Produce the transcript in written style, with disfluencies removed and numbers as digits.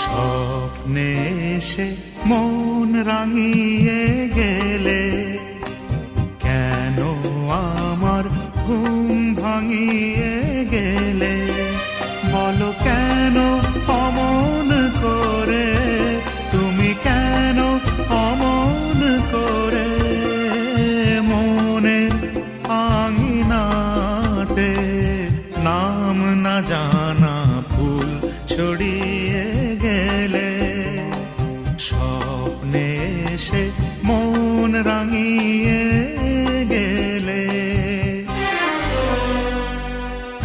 স্বপ্নে এসে মন রাঙিয়ে গেলে, কেন আমার ঘুম ভাঙিয়ে গেলে? বলো কেন অমন করে, তুমি কেন অমন করে মনের আঙিনাতে নাম না জানা ফুল ছড়িয়ে গেলে? স্বপ্নে এসে মন রাঙিয়ে